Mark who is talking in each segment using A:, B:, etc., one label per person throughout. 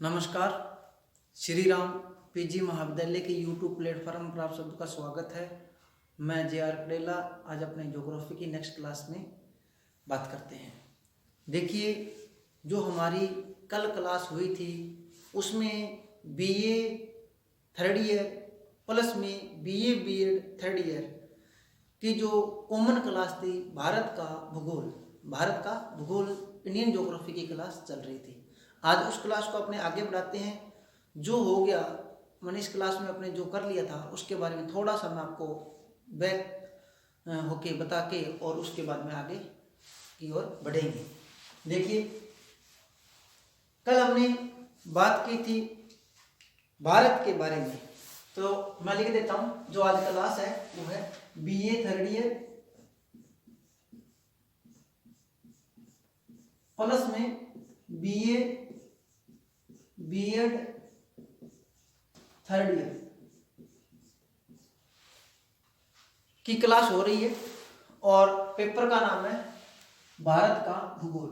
A: नमस्कार। श्री राम पीजी महाविद्यालय के यूट्यूब प्लेटफॉर्म पर आप सबका स्वागत है। मैं जे आर कडेला। आज अपने ज्योग्राफी की नेक्स्ट क्लास में बात करते हैं। देखिए, जो हमारी कल क्लास हुई थी उसमें बीए थर्ड ईयर प्लस में बीए बीएड थर्ड ईयर की जो कॉमन क्लास थी भारत का भूगोल इंडियन ज्योग्राफी की क्लास चल रही थी। आज उस क्लास को अपने आगे बढ़ाते हैं। जो हो गया मैंने इस क्लास में अपने जो कर लिया था उसके बारे में थोड़ा सा मैं आपको बैक होके बता के और उसके बाद में आगे की ओर बढ़ेंगे। देखिए, कल हमने बात की थी भारत के बारे में, तो मैं लिख देता हूं। जो आज क्लास है वो है बीए थर्ड ईयर प्लस में बीए बीएड थर्ड ईयर की क्लास हो रही है और पेपर का नाम है भारत का भूगोल।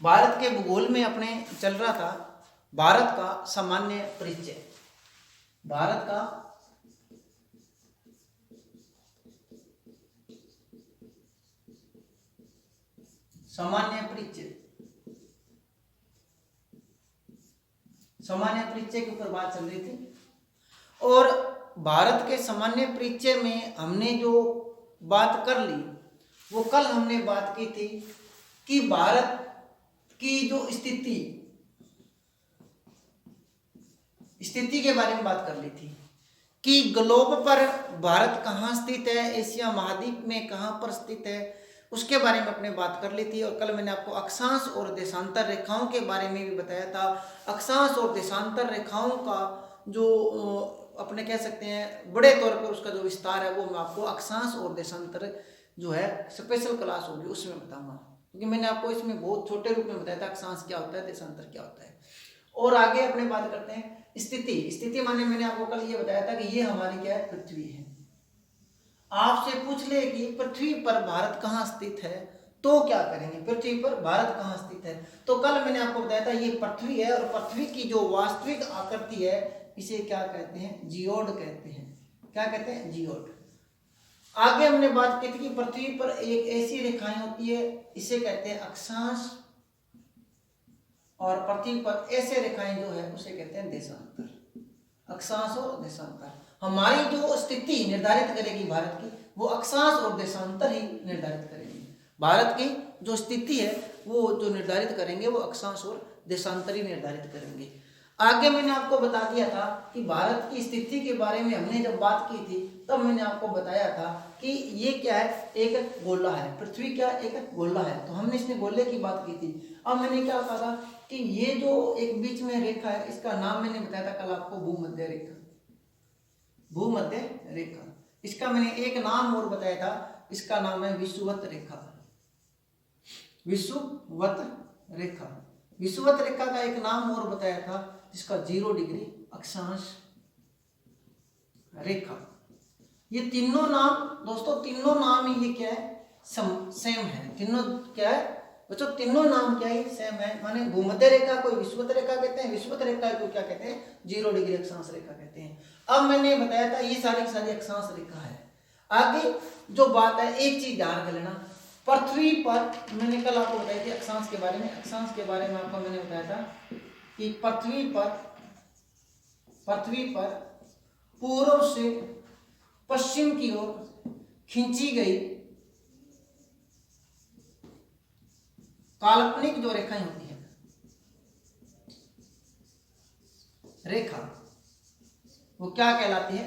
A: भारत के भूगोल में अपने चल रहा था भारत का सामान्य परिचय। भारत का सामान्य परिचय के ऊपर बात चल रही थी। और भारत के सामान्य परिचय में हमने जो बात कर ली वो कल हमने बात की थी कि भारत की जो स्थिति के बारे में बात कर ली थी कि ग्लोब पर भारत कहाँ स्थित है, एशिया महाद्वीप में कहाँ पर स्थित है, उसके बारे में अपने बात कर ली थी। और कल मैंने आपको अक्षांश और देशांतर रेखाओं के बारे में भी बताया था। अक्षांश और देशांतर रेखाओं का जो अपने कह सकते हैं बड़े तौर पर उसका जो विस्तार है वो मैं आपको अक्षांश और देशांतर जो है स्पेशल क्लास होगी उसमें बताऊंगा, क्योंकि मैंने आपको इसमें बहुत छोटे रूप में बताया था अक्षांश क्या होता है, देशांतर क्या होता है। और आगे अपने बात करते हैं स्थिति माने मैंने आपको कल ये बताया था कि ये हमारी क्या है, पृथ्वी है। आपसे पूछ ले कि पृथ्वी पर भारत कहाँ स्थित है तो क्या करेंगे, पृथ्वी पर भारत कहाँ स्थित है। तो कल मैंने आपको बताया था ये पृथ्वी है और पृथ्वी की जो वास्तविक आकृति है इसे क्या कहते हैं, जियोड कहते हैं। क्या कहते हैं, जियोड। आगे हमने बात की थी कि पृथ्वी पर एक ऐसी रेखाएं होती है इसे कहते हैं अक्षांश, और पृथ्वी पर ऐसे रेखाएं जो है उसे कहते हैं देशांतर। अक्षांश और देशांतर हमारी जो स्थिति निर्धारित करेगी भारत की, वो अक्षांश और देशांतर ही निर्धारित करेंगे। भारत की जो स्थिति है वो जो निर्धारित करेंगे वो अक्षांश और देशांतर ही निर्धारित करेंगे। आगे मैंने आपको बता दिया था कि भारत की स्थिति के बारे में हमने जब बात की थी तब मैंने आपको बताया था कि ये क्या है, एक गोला है। पृथ्वी क्या एक गोला है, तो हमने इसमें गोले की बात की थी। अब मैंने क्या कहा था कि ये जो एक बीच में रेखा है इसका नाम मैंने बताया था कल आपको, भूमध्य रेखा। भूमध्य रेखा, इसका मैंने एक नाम और बताया था, इसका नाम है विषुवत रेखा। विषुवत रेखा, विषुवत रेखा का एक नाम और बताया था जिसका 0 डिग्री अक्षांश रेखा। ये तीनों नाम दोस्तों, तीनों नाम ही ये क्या है, सेम है। तीनों क्या है बच्चों, तीनों नाम क्या है, सेम है। माने भूमध्य रेखा को विषुवत रेखा कहते हैं, विषुवत रेखा को क्या कहते हैं, 0 डिग्री अक्षांश रेखा कहते हैं। अब मैंने बताया था ये सारी अक्षांश रेखा है। आगे जो बात है एक चीज ध्यान कर लेना, पृथ्वी पर मैंने कल आपको बताई थी अक्षांश के बारे में। अक्षांश के बारे में आपको मैंने बताया था कि पृथ्वी पर पूर्व से पश्चिम की ओर खींची गई काल्पनिक जो रेखाएं होती है, रेखा, वो क्या कहलाती है,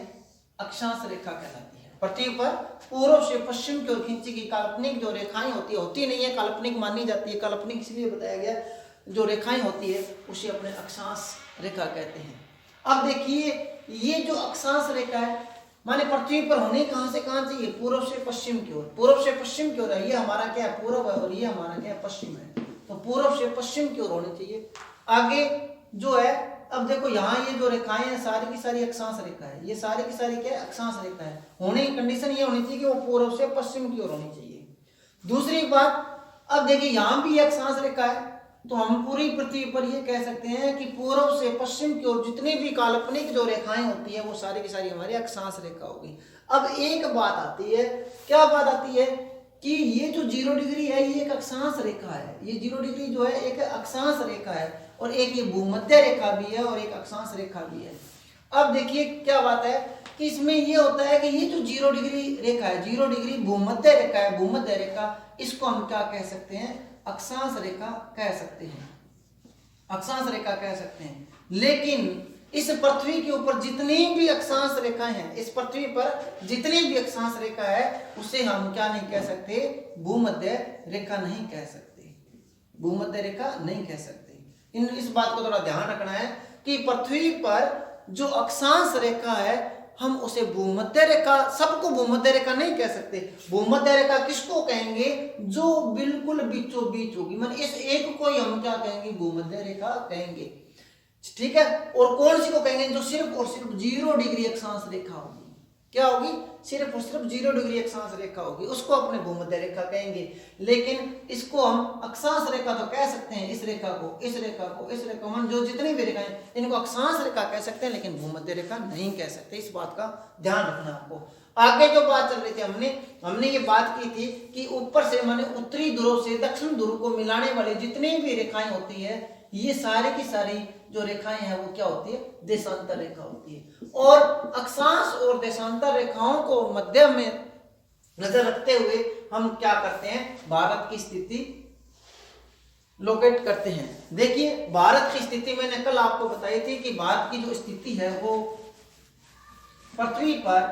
A: अक्षांश रेखा कहलाती है। पृथ्वी पर पूर्व से पश्चिम की ओर खींची गई काल्पनिक जो रेखाएं होती नहीं है, काल्पनिक मानी जाती है। काल्पनिक इसलिए बताया गया, जो रेखाएं होती है उसे अपने अक्षांश रेखा कहते हैं। अब देखिए, ये जो अक्षांश रेखा है माने पृथ्वी पर होने कहां से कहां चाहिए, पूर्व से पश्चिम की ओर। पूर्व से पश्चिम की ओर है, ये हमारा क्या है, पूर्व है, और ये हमारा क्या है, पश्चिम है। तो पूर्व से पश्चिम की ओर होनी चाहिए। आगे जो है अब देखो यहाँ ये जो रेखाएं हैं सारी की सारी अक्षांश रेखा है, ये सारी की सारी क्या है, अक्षांश रेखा है। होने की कंडीशन ये होनी चाहिए कि वो पूर्व से पश्चिम की ओर होनी चाहिए। दूसरी बात, अब देखिए यहाँ भी अक्षांश रेखा है, तो हम पूरी पृथ्वी पर ये कह सकते हैं कि पूर्व से पश्चिम की ओर जितनी भी काल्पनिक जो रेखाएं होती है वो सारी की सारी हमारी अक्षांश रेखा होगी। अब एक बात आती है, क्या बात आती है कि ये जो 0 डिग्री है ये एक अक्षांश रेखा है, ये 0 डिग्री जो है एक अक्षांश रेखा है, और एक ये भूमध्य रेखा भी है और एक अक्षांश रेखा भी है। अब देखिए क्या बात है कि इसमें ये होता है कि ये जो 0 डिग्री रेखा है, 0 डिग्री भूमध्य रेखा है, भूमध्य रेखा, इसको हम क्या कह सकते हैं, अक्षांश रेखा कह सकते हैं, अक्षांश रेखा कह सकते हैं। लेकिन इस पृथ्वी के ऊपर जितनी भी अक्षांश रेखाएं हैं, इस पृथ्वी पर जितनी भी अक्षांश रेखा है उसे हम क्या नहीं कह सकते, भूमध्य रेखा नहीं कह सकते, भूमध्य रेखा नहीं कह सकते। इस बात को थोड़ा ध्यान रखना है कि पृथ्वी पर जो अक्षांश रेखा है हम उसे भूमध्य रेखा, सबको भूमध्य रेखा नहीं कह सकते। भूमध्य रेखा किसको कहेंगे, जो बिल्कुल बीचों बीच होगी, मतलब इस एक को ही हम क्या कहेंगे, भूमध्य रेखा कहेंगे, ठीक है। और कौन सी को कहेंगे, जो सिर्फ और सिर्फ 0 डिग्री अक्षांश रेखा होगी, क्या होगी, सिर्फ और सिर्फ 0 डिग्री अक्षांश रेखा होगी, उसको अपने भूमध्य रेखा कहेंगे। लेकिन इसको हम अक्षांश रेखा तो कह सकते हैं, इस रेखा को, इस रेखा को, इस रेखा को, जो जितनी भी रेखाएं इनको अक्षांश रेखा कह सकते हैं, लेकिन भूमध्य रेखा नहीं कह सकते। इस बात का ध्यान रखना आपको। आगे जो बात चल रही थी, हमने ये बात की थी कि ऊपर से माने उत्तरी ध्रुव से दक्षिण ध्रुव को मिलाने वाली जितनी भी रेखाएं होती है, ये सारी की सारी जो रेखाएं हैं वो क्या होती है, देशांतर रेखा होती है। और अक्षांश और देशांतर रेखाओं को मध्य में नजर रखते हुए हम क्या करते हैं, भारत की स्थिति लोकेट करते हैं। देखिए भारत की स्थिति मैंने कल आपको बताई थी कि भारत की जो स्थिति है वो पृथ्वी पर,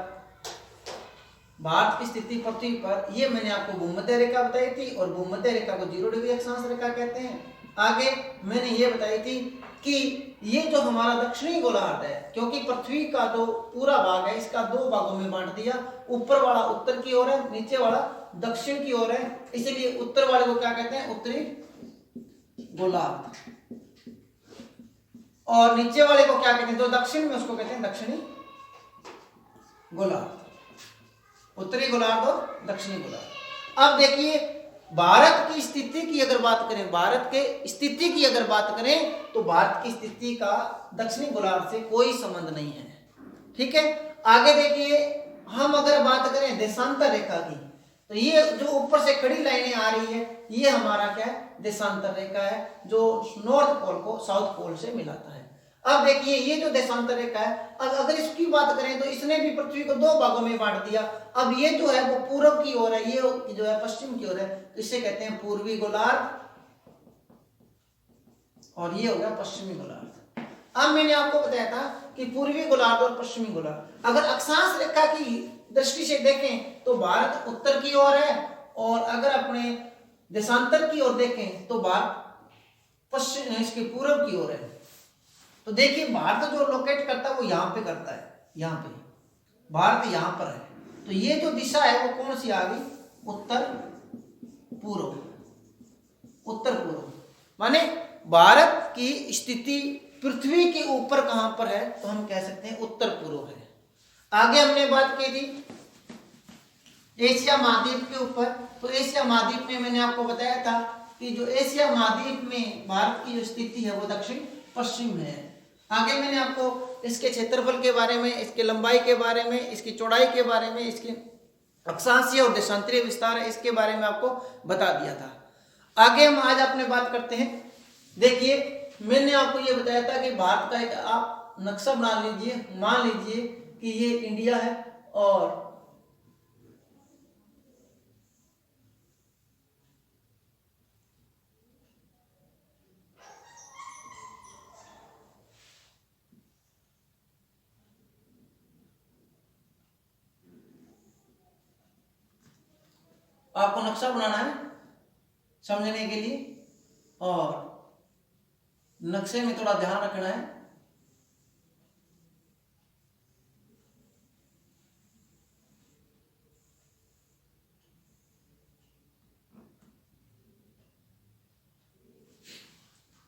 A: भारत की स्थिति पृथ्वी पर, ये मैंने आपको भूमध्य रेखा बताई थी, और भूमध्य रेखा को 0 डिग्री अक्षांश रेखा कहते हैं। आगे मैंने ये बताई थी कि ये जो हमारा दक्षिणी गोलार्ध है, क्योंकि पृथ्वी का जो पूरा भाग है इसका 2 भागों में बांट दिया, ऊपर वाला उत्तर की ओर है, नीचे वाला दक्षिण की ओर है, इसलिए उत्तर वाले को क्या कहते हैं, उत्तरी गोलार्ध, और नीचे वाले को क्या कहते हैं, जो दक्षिण में, उसको कहते हैं दक्षिणी गोलार्ध, उत्तरी गोलार्ध और दक्षिणी गोलार्ध। अब देखिए भारत की स्थिति की अगर बात करें, भारत के स्थिति की अगर बात करें, तो भारत की स्थिति का दक्षिणी गोलार्ध से कोई संबंध नहीं है, ठीक है। आगे देखिए हम अगर बात करें देशांतर रेखा की, तो ये जो ऊपर से खड़ी लाइनें आ रही है, ये हमारा क्या है, देशांतर रेखा है, जो नॉर्थ पोल को साउथ पोल से मिलाता है। अब देखिए ये जो देशांतर रेखा है, अगर इसकी बात करें तो इसने भी पृथ्वी को 2 भागों में बांट दिया। अब ये जो है वो पूर्व की ओर है, ये जो है पश्चिम की ओर है, इसे कहते हैं पूर्वी गोलार्ध, और ये हो गया पश्चिमी गोलार्ध। अब मैंने आपको बताया था कि पूर्वी गोलार्ध और पश्चिमी गोलार्ध, अगर अक्षांश रेखा की दृष्टि से देखें तो भारत उत्तर की ओर है, और अगर अपने देशांतर की ओर देखें तो भारत पश्चिम, इसके पूर्व की ओर है। तो देखिए भारत जो लोकेट करता है वो यहाँ पे करता है, यहाँ पे भारत यहाँ पर है, तो ये जो दिशा है वो कौन सी आ गई, उत्तर पूर्व, उत्तर पूर्व, माने भारत की स्थिति पृथ्वी के ऊपर कहां पर है, तो हम कह सकते हैं उत्तर पूर्व है। आगे हमने बात की थी एशिया महाद्वीप के ऊपर, तो एशिया महाद्वीप में मैंने आपको बताया था कि जो एशिया महाद्वीप में भारत की जो स्थिति है वो दक्षिण पश्चिम में है। आगे मैंने आपको इसके क्षेत्रफल के बारे में, इसके लंबाई के बारे में, इसकी चौड़ाई के बारे में, इसके अक्षांशीय और देशांतरीय विस्तार है, इसके बारे में आपको बता दिया था। आगे हम आज अपने बात करते हैं। देखिए मैंने आपको ये बताया था कि भारत का एक आप नक्शा बना लीजिए, मान लीजिए कि ये इंडिया है, और आपको नक्शा बनाना है समझने के लिए, और नक्शे में थोड़ा ध्यान रखना है।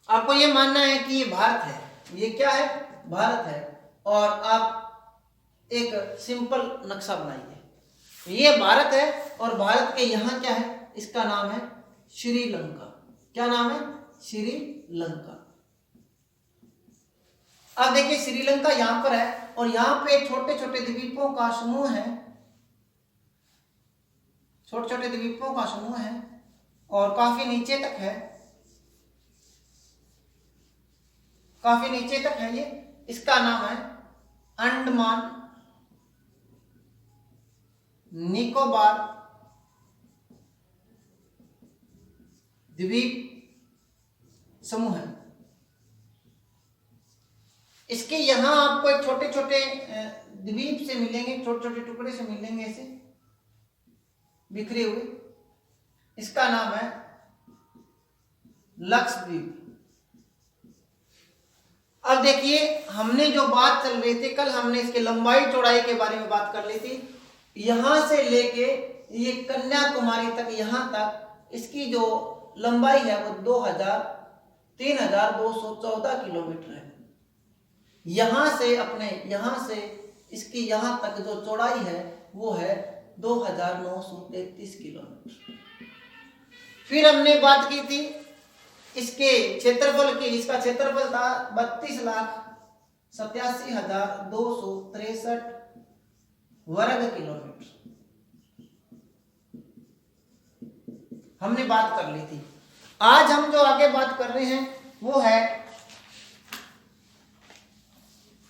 A: आपको ये मानना है कि ये भारत है, ये क्या है, भारत है। और आप एक सिंपल नक्शा बनाइए, ये भारत है और भारत के यहाँ क्या है, इसका नाम है श्रीलंका। क्या नाम है, श्रीलंका। अब देखिए श्रीलंका यहाँ पर है और यहाँ पे छोटे छोटे द्वीपों का समूह है, छोटे छोटे द्वीपों का समूह है और काफी नीचे तक है, काफी नीचे तक है ये। इसका नाम है अंडमान निकोबार द्वीप समूह है। इसके यहां आपको एक छोटे छोटे द्वीप से मिलेंगे, छोटे छोटे टुकड़े से मिलेंगे ऐसे बिखरे हुए। इसका नाम है लक्षद्वीप। अब देखिए हमने जो बात चल रही थी कल, हमने इसके लंबाई चौड़ाई के बारे में बात कर ली थी। यहां से लेके ये कन्याकुमारी तक, यहां तक इसकी जो लंबाई है वो 3214 किलोमीटर है। यहां से इसकी यहां तक जो चौड़ाई है वो है 2933 किलोमीटर। फिर हमने बात की थी इसके क्षेत्रफल की। इसका क्षेत्रफल था 32,87,263 वर्ग किलोमीटर, हमने बात कर ली थी। आज हम जो आगे बात कर रहे हैं वो है,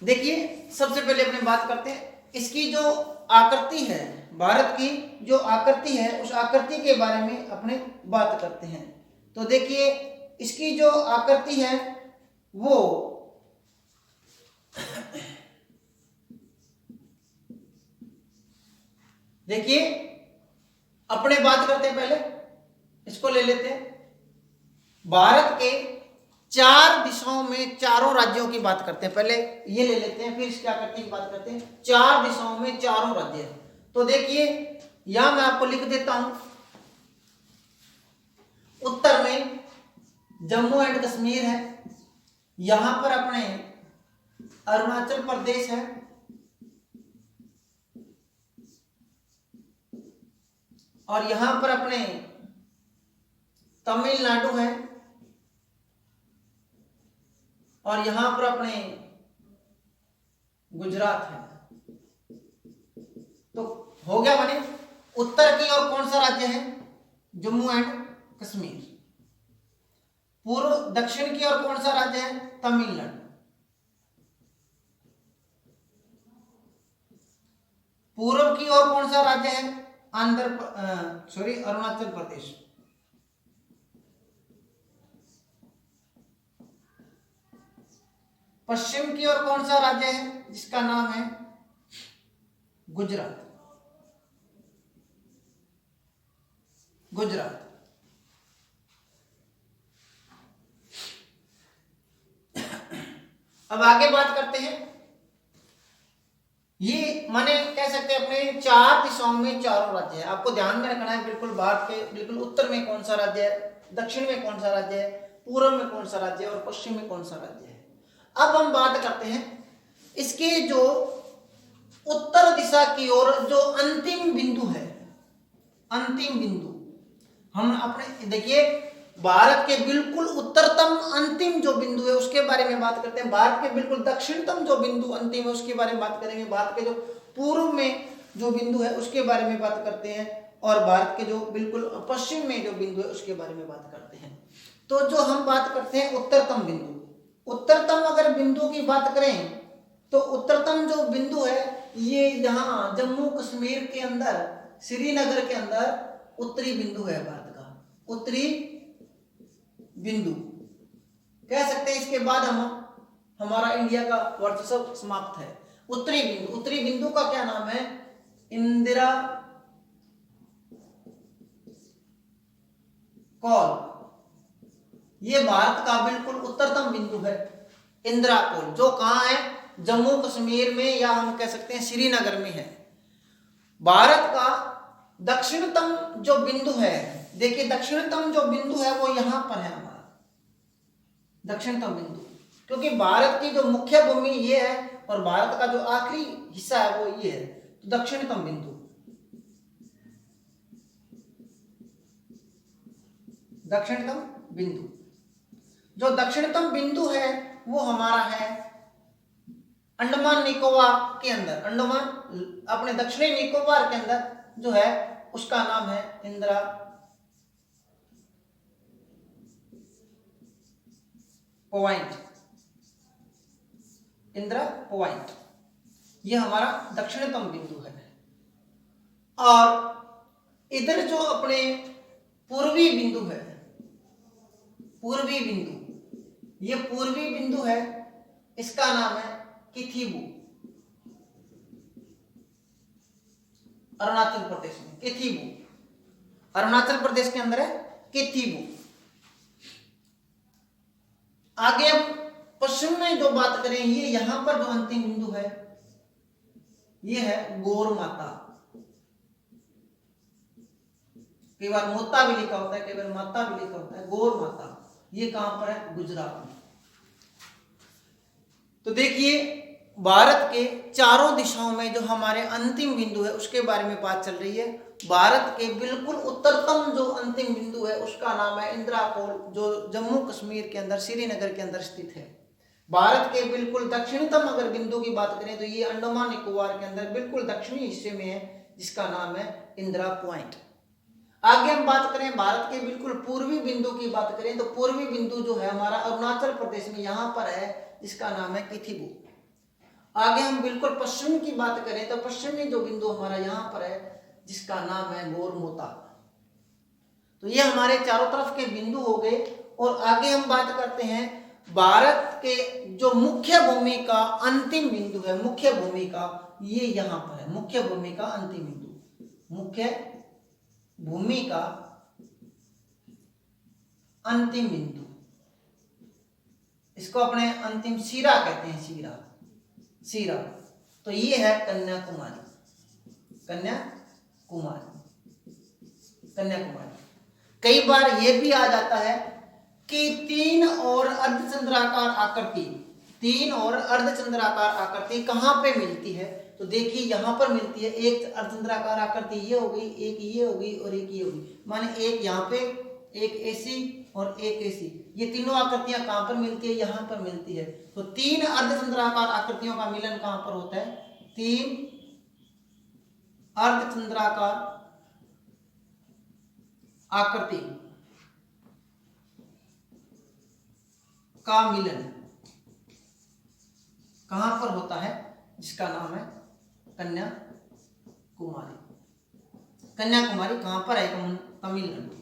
A: देखिए सबसे पहले अपने बात करते हैं इसकी जो आकृति है, भारत की जो आकृति है उस आकृति के बारे में अपने बात करते हैं। तो देखिए इसकी जो आकृति है वो देखिए अपने बात करते हैं, पहले इसको ले लेते हैं। भारत के 4 दिशाओं में चारों राज्यों की बात करते हैं। पहले ये ले लेते हैं, फिर क्या करते हैं, बात करते हैं 4 दिशाओं में चारों राज्य। तो देखिए यहां मैं आपको लिख देता हूं, उत्तर में जम्मू एंड कश्मीर है, यहां पर अपने अरुणाचल प्रदेश है, और यहां पर अपने तमिलनाडु है, और यहां पर अपने गुजरात है। तो हो गया बने, उत्तर की ओर कौन सा राज्य है, जम्मू एंड कश्मीर। पूर्व दक्षिण की ओर कौन सा राज्य है, तमिलनाडु। पूर्व की ओर कौन सा राज्य है, अरुणाचल प्रदेश। पश्चिम की ओर कौन सा राज्य है, जिसका नाम है गुजरात। गुजरात। अब आगे बात करते हैं, ये माने कह सकते हैं अपने 4 दिशाओं में चारों राज्य है। आपको ध्यान में रखना है, बिल्कुल भारत के बिल्कुल उत्तर में कौन सा राज्य है, दक्षिण में कौन सा राज्य है, पूर्व में कौन सा राज्य है और पश्चिम में कौन सा राज्य है। अब हम बात करते हैं इसके जो उत्तर दिशा की ओर जो अंतिम बिंदु है, अंतिम बिंदु हम अपने देखिए भारत के बिल्कुल उत्तरतम अंतिम जो बिंदु है उसके बारे में बात करते हैं। भारत के बिल्कुल दक्षिणतम जो बिंदु अंतिम है उसके बारे में बात करेंगे। भारत के जो पूर्व में जो बिंदु है उसके बारे में बात करते हैं, और भारत के जो बिल्कुल पश्चिम में जो बिंदु है उसके बारे में बात करते हैं। तो जो हम बात करते हैं उत्तरतम बिंदु, उत्तरतम अगर बिंदु की बात करें तो उत्तरतम जो बिंदु है ये यहाँ जम्मू कश्मीर के अंदर, श्रीनगर के अंदर उत्तरी बिंदु है, भारत का उत्तरी बिंदु कह सकते हैं। इसके बाद हमारा इंडिया का वर्चस्व समाप्त है। उत्तरी बिंदु, उत्तरी बिंदु का क्या नाम है, इंदिरा कॉल। ये भारत का बिल्कुल उत्तरतम बिंदु है, इंदिरा कॉल, जो कहां है, जम्मू कश्मीर में, या हम कह सकते हैं श्रीनगर में है। भारत का दक्षिणतम जो बिंदु है, देखिए दक्षिणतम जो बिंदु है वो यहां पर है, हमारा दक्षिणतम बिंदु क्योंकि भारत की जो मुख्य भूमि ये है और भारत का जो आखिरी हिस्सा है वो ये है। तो दक्षिणतम बिंदु, दक्षिणतम बिंदु, जो दक्षिणतम बिंदु है वो हमारा है अंडमान निकोबार के अंदर, अंडमान अपने दक्षिणी निकोबार के अंदर जो है उसका नाम है इंदिरा पॉइंट, इंदिरा पॉइंट, ये हमारा दक्षिणतम बिंदु है। और इधर जो अपने पूर्वी बिंदु है, पूर्वी बिंदु, ये पूर्वी बिंदु है, इसका नाम है किथिबू, अरुणाचल प्रदेश में किथिबू, अरुणाचल प्रदेश के अंदर है किथिबू। आगे हम पश्चिम में जो बात करें, ये यहां पर जो अंतिम बिंदु है ये है गौर माता, कई बार मोता भी लिखा होता है, कई बार माता भी लिखा होता है, गौर माता, ये कहां पर है? गुजरात में। तो देखिए भारत के चारों दिशाओं में जो हमारे अंतिम बिंदु है उसके बारे में बात चल रही है। भारत के बिल्कुल उत्तरतम जो अंतिम बिंदु है उसका नाम है इंदिरा कोल, जो जम्मू कश्मीर के अंदर श्रीनगर के अंदर स्थित है। भारत के बिल्कुल दक्षिणतम अगर बिंदु की बात करें तो ये अंडमान निकोबार के अंदर बिल्कुल दक्षिणी हिस्से में है, जिसका नाम है इंदिरा पॉइंट। आगे हम बात करें भारत के बिल्कुल पूर्वी बिंदु की बात करें तो पूर्वी बिंदु जो है हमारा अरुणाचल प्रदेश में यहाँ पर है, जिसका नाम है किथिबू। आगे हम बिल्कुल पश्चिम की बात करें तो पश्चिमी जो बिंदु हमारा यहाँ पर है, जिसका नाम है गोरमोता। तो ये हमारे चारों तरफ के बिंदु हो गए। और आगे हम बात करते हैं भारत के जो मुख्य भूमि का अंतिम बिंदु है, मुख्य भूमि का, ये यहाँ पर है, मुख्य भूमि का अंतिम बिंदु, मुख्य भूमि का अंतिम बिंदु, इसको अपने अंतिम सिरा कहते हैं, सिरा, सिरा। तो ये है कन्याकुमारी, कन्याकुमारी, कन्याकुमारी। कई बार ये भी आ जाता है कि तीन और अर्धचंद्राकार आकृति, तीन और अर्धचंद्राकार आकृति कहाँ पे मिलती है? तो देखिए यहाँ पर मिलती है। एक अर्धचंद्राकार आकृति ये हो गई, एक ये हो गई और एक ये हो गई, माने एक यहाँ पे, एक ऐसी और एक ऐसी। ये तीनों आकृतियां कहाँ पर मिलती है? यहाँ पर मिलती है। तो तीन अर्धचंद्राकार आकृतियों का मिलन कहाँ पर होता है? तीन अर्धचंद्राकार आकृति का मिलन कहां पर होता है? जिसका नाम है कन्याकुमारी। कन्याकुमारी कहां पर है? तमिलनाडु,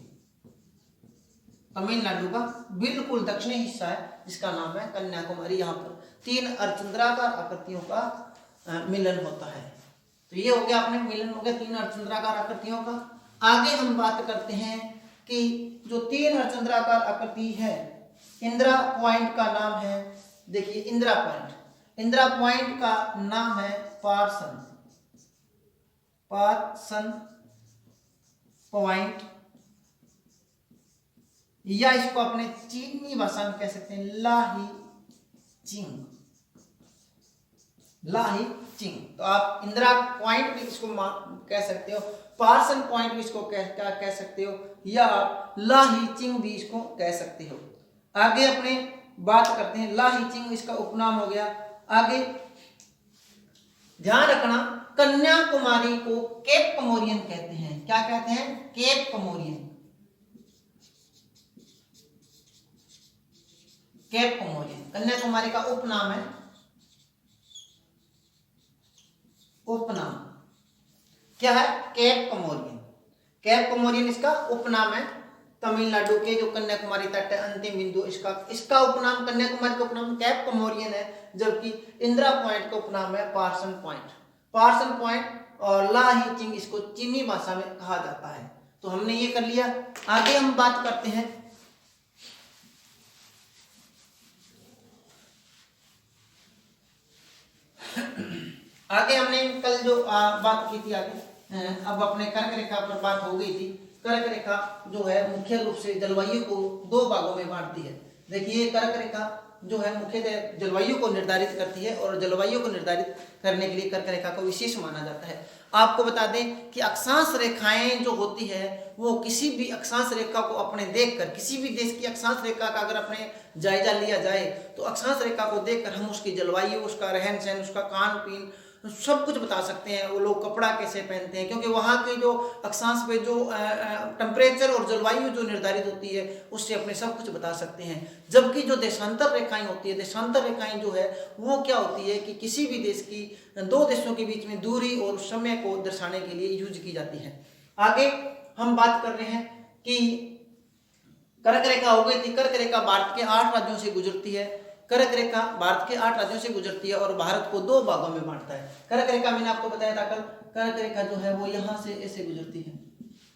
A: तमिलनाडु का बिल्कुल दक्षिणी हिस्सा है, जिसका नाम है कन्याकुमारी। यहाँ पर तीन अर्धचंद्राकार आकृतियों का मिलन होता है। तो ये हो गया, अपने मिलन हो गया तीन अर्धचंद्राकार आकृतियों का। आगे हम बात करते हैं कि जो तीन अर्धचंद्राकार आकृति है, इंदिरा पॉइंट का नाम है, देखिए इंदिरा पॉइंट, इंदिरा पॉइंट का नाम है पार्सन, पार्सन पॉइंट, या इसको अपने चीनी भाषा में कह सकते हैं लाही चिंग, लाही चिंग। तो आप इंदिरा पॉइंट भी इसको कह सकते हो, पार्सन पॉइंट भी इसको कह सकते हो, या लाही चिंग भी इसको कह सकते हो। आगे अपने बात करते हैं, लाही चिंग इसका उपनाम हो गया। आगे ध्यान रखना, कन्याकुमारी को केप कमोरियन कहते हैं। क्या कहते हैं? केप कमोरियन, केप कमोरियन कन्याकुमारी का उपनाम है, उपनाम क्या है? केप कमोरियन। केप कमोरियन इसका उपनाम है। तमिलनाडु के जो कन्याकुमारी तट है, अंतिम बिंदु, इसका उपनाम, कन्याकुमारी का उपनाम केप कमोरियन है, जबकि इंदिरा पॉइंट का उपनाम है पार्सन पॉइंट। पार्सन पॉइंट और लाही चिंग इसको चीनी भाषा में कहा जाता है। तो हमने ये कर लिया। आगे हम बात करते हैं आगे हमने कल जो बात की थी, आगे अब अपने कर्क रेखा पर बात हो गई थी। कर्क रेखा जो है मुख्य रूप से जलवायु को दो भागों में बांटती है। देखिए ये कर्क रेखा जो है मुख्यतः जलवायु को निर्धारित करती है और जलवायु को निर्धारित करने के लिए कर्क रेखा को विशेष माना जाता है। आपको बता दें कि अक्षांश रेखाएं जो होती है वो किसी भी अक्षांश रेखा को अपने देखकर, किसी भी देश की अक्षांश रेखा का अगर अपने जायजा लिया जाए तो अक्षांश रेखा को देखकर हम उसकी जलवायु, उसका रहन सहन, उसका खान पीन सब कुछ बता सकते हैं। वो लोग कपड़ा कैसे पहनते हैं, क्योंकि वहाँ के जो अक्षांश पे जो टेम्परेचर और जलवायु जो निर्धारित होती है उससे अपने सब कुछ बता सकते हैं। जबकि जो देशांतर रेखाएं होती है, देशांतर रेखाएं जो है वो क्या होती है कि किसी भी देश की, दो देशों के बीच में दूरी और समय को दर्शाने के लिए यूज की जाती है। आगे हम बात कर रहे हैं कि कर्क रेखा हो गई थी। कर्क रेखा भारत के 8 राज्यों से गुजरती है। कर्क रेखा भारत के 8 राज्यों से गुजरती है और भारत को 2 भागों में बांटता है। कर्क रेखा मैंने आपको बताया था कल, कर्क रेखा जो है वो यहाँ से ऐसे गुजरती है,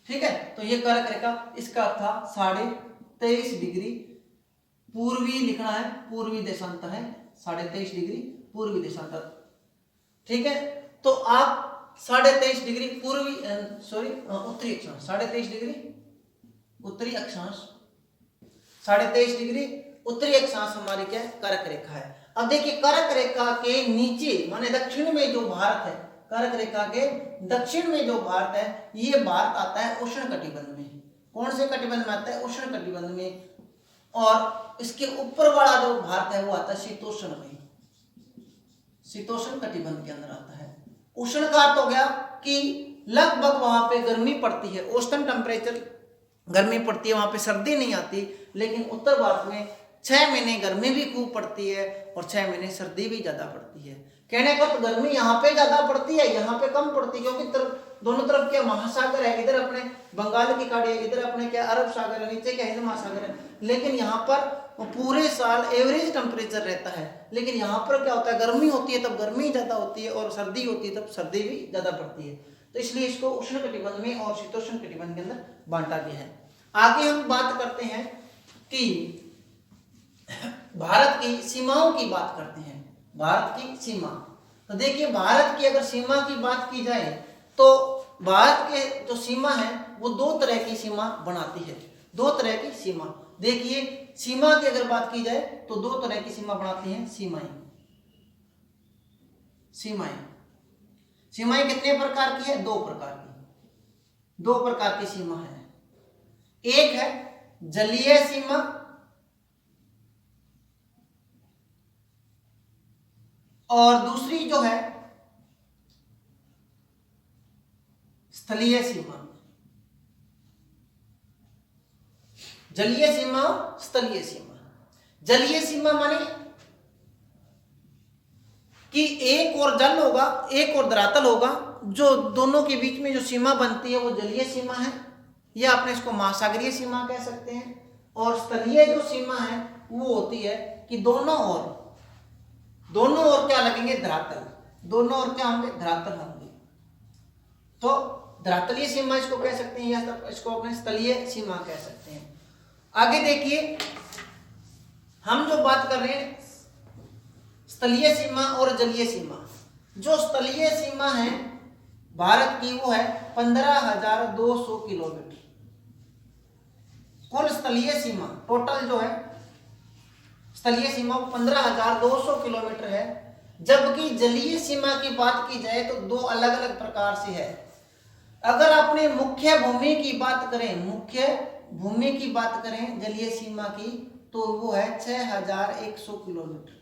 A: ठीक है। तो ये कर्क रेखा, इसका था 23.5 डिग्री पूर्वी लिखना है, पूर्वी देशांतर है, 23.5 डिग्री पूर्वी देशांतर, ठीक है। तो आप 23.5 डिग्री पूर्वी उत्तरी अक्षांश, 23.5 डिग्री उत्तरी अक्षांश, 23.5 डिग्री उत्तरी अक्षांश हमारी क्या है, कर्क रेखा है। अब देखिए कर्क रेखा के नीचे माने दक्षिण में जो भारत है, कर्क रेखा के दक्षिण में जो भारत है, ये भारत आता है उष्ण कटिबंध में। कौन से कटिबंध में आता है? उष्ण कटिबंध में। और इसके ऊपर वाला जो भारत है वो आता है शीतोष्ण में, शीतोष्ण कटिबंध के अंदर आता है। उष्ण का अर्थ हो गया कि लगभग वहां पे गर्मी पड़ती है, औसतन टेम्परेचर गर्मी पड़ती है, वहां पे सर्दी नहीं आती। लेकिन उत्तर भारत में 6 महीने गर्मी भी खूब पड़ती है और 6 महीने सर्दी भी ज्यादा पड़ती है। कहने का तो गर्मी यहाँ पे ज्यादा पड़ती है, यहाँ पे कम पड़ती है, क्योंकि दोनों तरफ क्या महासागर है, इधर अपने बंगाल की खाड़ी है, इधर अपने क्या अरब सागर है, नीचे क्या हिंद महासागर है। लेकिन यहाँ पर पूरे साल एवरेज टेम्परेचर रहता है। लेकिन यहाँ पर क्या होता है, गर्मी होती है तब गर्मी ज्यादा होती है और सर्दी होती है तब सर्दी भी ज्यादा पड़ती है। तो इसलिए इसको उष्ण कटिबंध में और शीतोष्ण कटिबंध के अंदर बांटा गया है। आगे हम बात करते हैं कि भारत की सीमाओं की बात करते हैं। भारत की सीमा, तो देखिए भारत की अगर सीमा की बात की जाए तो भारत के जो सीमा है वो 2 तरह की सीमा बनाती है, 2 तरह की सीमा। देखिए सीमा की अगर बात की जाए तो 2 तरह की सीमा बनाती हैं सीमाएं। सीमाएं कितने प्रकार की है? 2 प्रकार की, 2 प्रकार की सीमा है। एक है जलीय सीमा और दूसरी जो है स्थलीय सीमा। जलीय सीमा और स्थलीय सीमा। जलीय सीमा माने कि एक और जल होगा, एक और धरातल होगा, जो दोनों के बीच में जो सीमा बनती है वो जलीय सीमा है, या आपने इसको महासागरीय सीमा कह सकते हैं। और स्थलीय जो सीमा है वो होती है कि दोनों ओर क्या लगेंगे? धरातल। दोनों ओर क्या होंगे? धरातल होंगे। तो धरातलीय सीमा इसको कह सकते हैं या इसको अपने स्थलीय सीमा कह सकते हैं। आगे देखिए हम जो बात कर रहे हैं स्थलीय सीमा और जलीय सीमा। जो स्थलीय सीमा है भारत की वो है 15,200 किलोमीटर। कुल स्थलीय सीमा टोटल जो है स्थलीय सीमा 15,200 किलोमीटर है। जबकि जलीय सीमा की बात की जाए तो 2 अलग अलग प्रकार से है। अगर आपने मुख्य भूमि की बात करें जलीय सीमा की, तो वो है 6,100 किलोमीटर,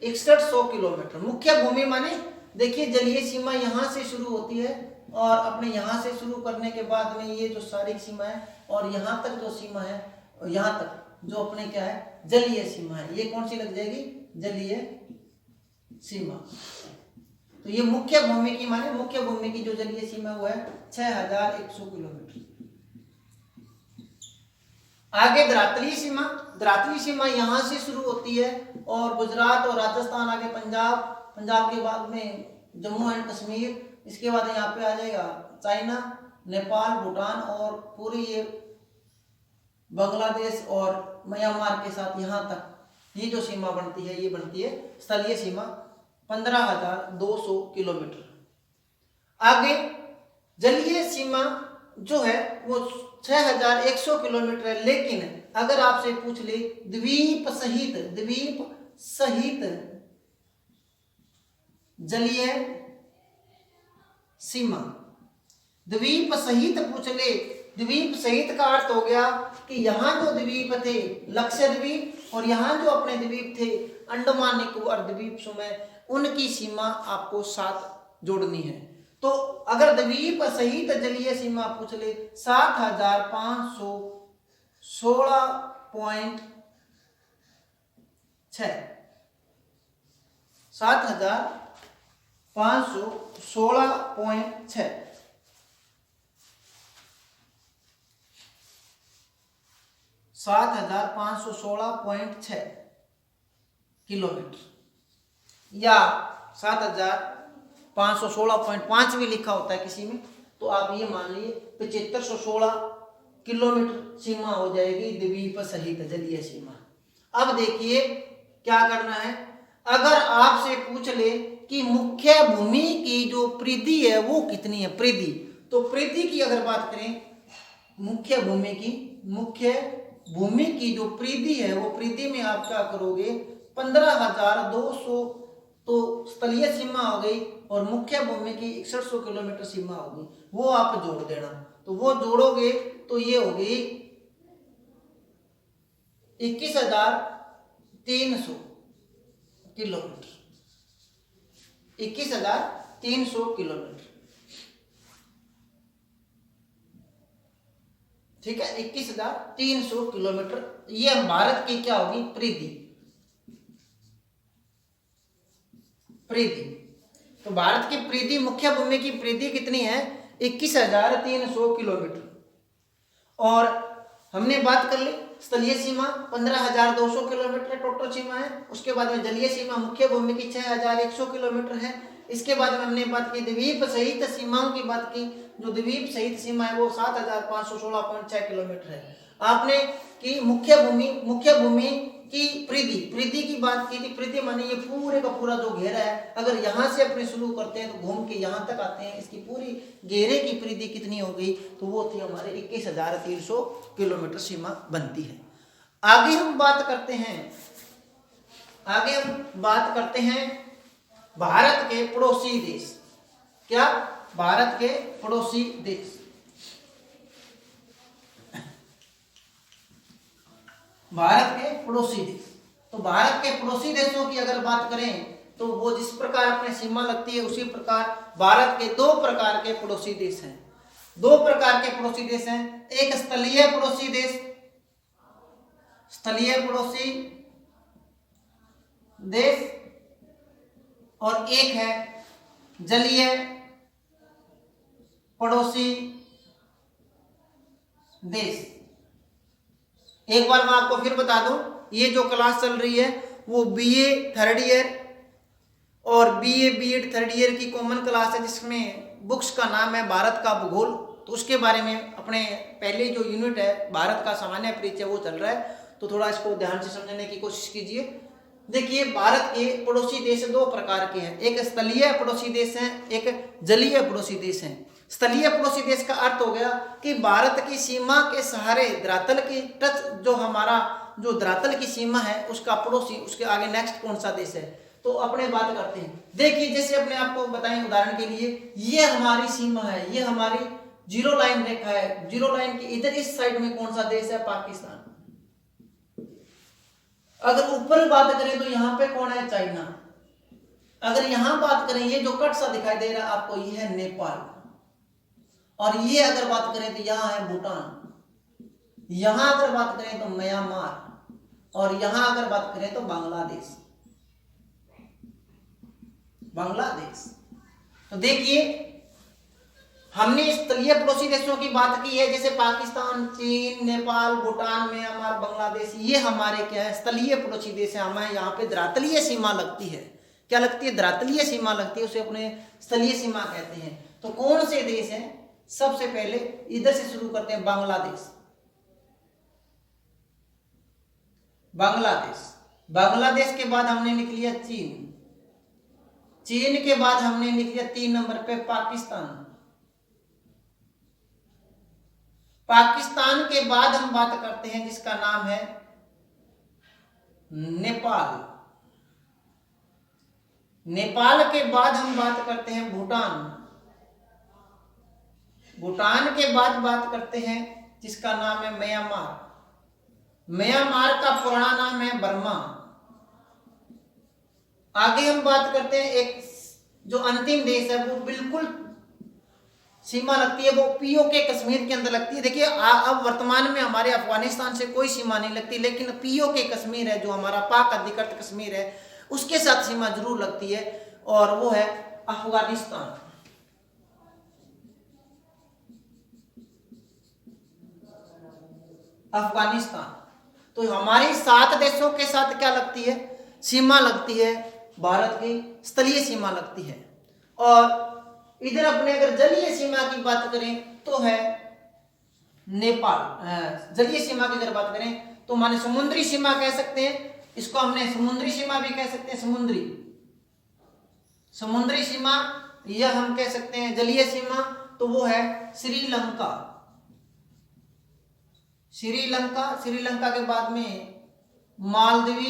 A: 6100 किलोमीटर। मुख्य भूमि माने देखिए जलीय सीमा यहां से शुरू होती है और अपने यहां से शुरू करने के बाद में ये जो सारी सीमा है और यहां तक जो सीमा है, यहां तक जो अपने क्या है जलीय सीमा है, ये कौन सी लग जाएगी? जलीय सीमा। तो ये मुख्य भूमि की माने मुख्य भूमि की जो जलीय सीमा वो है 6,100 किलोमीटर। आगे धरातलीय सीमा। धरातलीय सीमा यहां से शुरू होती है और गुजरात और राजस्थान, आगे पंजाब के बाद में जम्मू एंड कश्मीर, इसके बाद यहाँ पे आ जाएगा चाइना, नेपाल, भूटान और पूरी ये बांग्लादेश और म्यांमार के साथ यहाँ तक ये जो सीमा बनती है ये बनती है स्थलीय सीमा 15,200 किलोमीटर। आगे जलीय सीमा जो है वो 6,100 किलोमीटर है, लेकिन अगर आपसे पूछ ले द्वीप सहित जलीय सीमा, द्वीप सहित पूछ ले, द्वीप सहित का अर्थ हो गया कि यहाँ जो द्वीप थे लक्षद्वीप और यहाँ जो अपने द्वीप थे अंडमान निकोबार द्वीप समूह, उनकी सीमा आपको साथ जोड़नी है। तो अगर द्वीप सहित जलीय सीमा पूछ ले 7516.6 7516.6 7516.6 किलोमीटर या 7516.5 भी लिखा होता है किसी में, तो आप ये मान लीजिए 7516 किलोमीटर सीमा हो जाएगी द्वीप सहित जलीय सीमा। अब देखिए क्या करना है, अगर आपसे पूछ ले कि मुख्य भूमि की जो परिधि है वो कितनी है, परिधि, तो परिधि की अगर बात करें, मुख्य भूमि की जो परिधि है वो परिधि में आप क्या करोगे 15,200 तो स्थलीय सीमा हो गई और मुख्य भूमि की 6100 किलोमीटर सीमा होगी, वो आप जोड़ देना। तो वो जोड़ोगे तो ये होगी 21,300 किलोमीटर, 21,300 किलोमीटर, ठीक है, 21,300 किलोमीटर ये भारत की क्या होगी परिधि। तो भारत की परिधि, मुख्य भूमि की परिधि कितनी है 21,300 किलोमीटर। और हमने बात कर ली स्थलीय सीमा 15,200 किलोमीटर टोटल सीमा है। उसके बाद में जलीय सीमा मुख्य भूमि की 6,100 किलोमीटर है। इसके बाद में हमने बात की द्वीप सहित सीमाओं की बात की, जो द्वीप सहित सीमा है वो 7,516.6 किलोमीटर है। आपने की मुख्य भूमि की परिधि की बात की थी। परिधि माने ये पूरे का पूरा जो घेरा है, अगर यहाँ से अपने शुरू करते हैं तो घूम के यहाँ तक आते हैं, इसकी पूरी घेरे की परिधि कितनी हो गई, तो वो थी हमारे 21,300 किलोमीटर सीमा बनती है। आगे हम बात करते हैं भारत के पड़ोसी देश। क्या? भारत के पड़ोसी देश। भारत के पड़ोसी देश, तो भारत के पड़ोसी देशों की अगर बात करें तो वो जिस प्रकार अपने सीमा लगती है उसी प्रकार भारत के 2 प्रकार के पड़ोसी देश हैं। 2 प्रकार के पड़ोसी देश हैं, एक स्थलीय पड़ोसी देश और एक है जलीय पड़ोसी देश। एक बार मैं आपको फिर बता दूं, ये जो क्लास चल रही है वो बीए थर्ड ईयर और बीए बीएड थर्ड ईयर की कॉमन क्लास है, जिसमें बुक्स का नाम है भारत का भूगोल। तो उसके बारे में अपने पहले जो यूनिट है भारत का सामान्य परिचय वो चल रहा है, तो थोड़ा इसको ध्यान से समझने की कोशिश कीजिए। देखिए भारत के पड़ोसी देश 2 प्रकार के हैं, एक स्थलीय पड़ोसी देश है, एक जलीय पड़ोसी देश है। स्थलीय पड़ोसी देश का अर्थ हो गया कि भारत की सीमा के सहारे धरातल की टच, जो हमारा जो धरातल की सीमा है उसका पड़ोसी, उसके आगे नेक्स्ट कौन सा देश है, तो अपने बात करते हैं। देखिए जैसे अपने आपको बताएं उदाहरण के लिए, ये हमारी सीमा है, ये हमारी जीरो लाइन रेखा है, जीरो लाइन की इधर इस साइड में कौन सा देश है, पाकिस्तान। अगर ऊपर बात करें तो यहाँ पे कौन है, चाइना। अगर यहाँ बात करें, ये जो कट सा दिखाई दे रहा है आपको, ये है नेपाल। और ये अगर बात करें तो यहाँ है भूटान, यहाँ अगर बात करें तो म्यांमार, और यहाँ अगर बात करें तो बांग्लादेश। तो देखिए हमने स्थलीय पड़ोसी देशों की बात की है, जैसे पाकिस्तान, चीन, नेपाल, भूटान, म्यांमार, बांग्लादेश, ये हमारे क्या है, स्थलीय पड़ोसी देश है। हमें यहाँ पे धरातलीय सीमा लगती है। क्या लगती है? धरातलीय सीमा लगती है, उसे अपने स्थलीय सीमा कहते हैं। तो कौन से देश हैं? सबसे पहले इधर से शुरू करते हैं, बांग्लादेश के बाद हमने लिख लिया चीन के बाद हमने लिख लिया 3 नंबर पे पाकिस्तान। पाकिस्तान के बाद हम बात करते हैं जिसका नाम है नेपाल। नेपाल के बाद हम बात करते हैं भूटान। भूटान के बाद बात करते हैं जिसका नाम है म्यांमार। म्यांमार का पुराना नाम है बर्मा। आगे हम बात करते हैं एक जो अंतिम देश है, वो बिल्कुल सीमा लगती है, वो पीओके कश्मीर के अंदर लगती है। देखिए अब वर्तमान में हमारे अफगानिस्तान से कोई सीमा नहीं लगती, लेकिन पीओके कश्मीर है जो हमारा पाक अधिकृत कश्मीर है, उसके साथ सीमा जरूर लगती है, और वो है अफगानिस्तान। अफगानिस्तान। तो हमारे 7 देशों के साथ क्या लगती है, सीमा लगती है, भारत की स्थलीय सीमा लगती है। और इधर अपने अगर जलीय सीमा की बात करें तो है नेपाल। जलीय सीमा की अगर बात करें तो माने समुद्री सीमा कह सकते हैं इसको, हमने समुद्री सीमा भी कह सकते हैं, समुद्री सीमा, यह हम कह सकते हैं जलीय सीमा, तो वो है श्रीलंका। श्रीलंका के बाद में मालदीव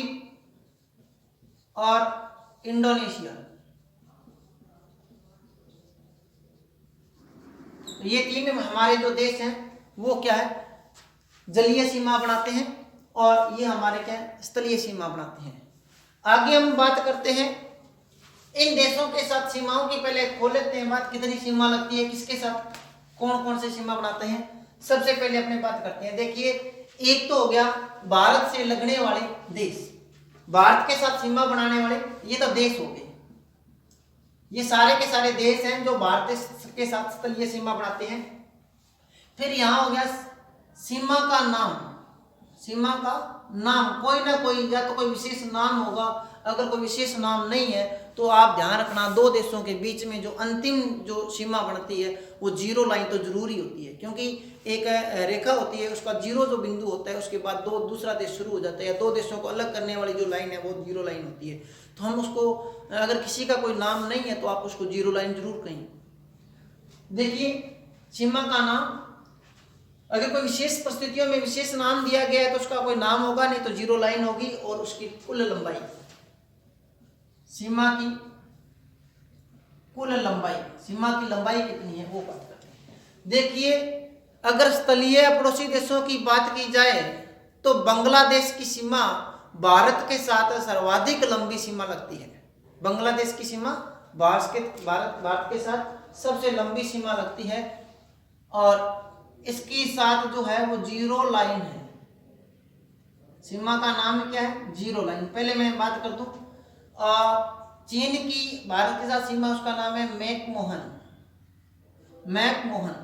A: और इंडोनेशिया। ये 3 हमारे जो देश हैं वो क्या है, जलीय सीमा बनाते हैं, और ये हमारे क्या है, स्थलीय सीमा बनाते हैं। आगे हम बात करते हैं इन देशों के साथ सीमाओं की, पहले खोल लेते हैं बात, कितनी सीमा लगती है, किसके साथ कौन कौन से सीमा बनाते हैं। सबसे पहले अपने बात करते हैं, देखिए एक तो हो गया भारत से लगने वाले देश, भारत के साथ सीमा बनाने वाले ये तो देश हो गए, ये सारे के सारे देश हैं जो भारत के साथ स्थलीय सीमा बनाते हैं। फिर यहाँ हो गया सीमा का नाम, कोई ना कोई, या तो कोई विशेष नाम होगा, अगर कोई विशेष नाम नहीं है तो आप ध्यान रखना 2 देशों के बीच में जो अंतिम जो सीमा बनती है वो जीरो लाइन तो जरूरी होती है, क्योंकि एक रेखा होती है, उसका जीरो जो बिंदु होता है उसके बाद दूसरा देश शुरू हो जाता है, 2 देशों को अलग करने वाली जो लाइन है वो जीरो लाइन होती है। तो हम उसको, अगर किसी का कोई नाम नहीं है तो आप उसको जीरो लाइन जरूर कहें। देखिए सीमा का नाम, अगर कोई विशेष परिस्थितियों में विशेष नाम दिया गया है तो उसका कोई नाम होगा, नहीं तो जीरो लाइन होगी, और उसकी कुल लंबाई, सीमा की कुल लंबाई, सीमा की लंबाई कितनी है वो बात करते हैं। देखिए अगर स्थलीय पड़ोसी देशों की बात की जाए तो बांग्लादेश की सीमा भारत के साथ सर्वाधिक लंबी सीमा लगती है। बांग्लादेश की सीमा भारत के साथ सबसे लंबी सीमा लगती है, और इसके साथ जो है वो जीरो लाइन है। सीमा का नाम क्या है, जीरो लाइन। पहले मैं बात कर दूं, चीन की भारत के साथ सीमा, उसका नाम है मैकमोहन।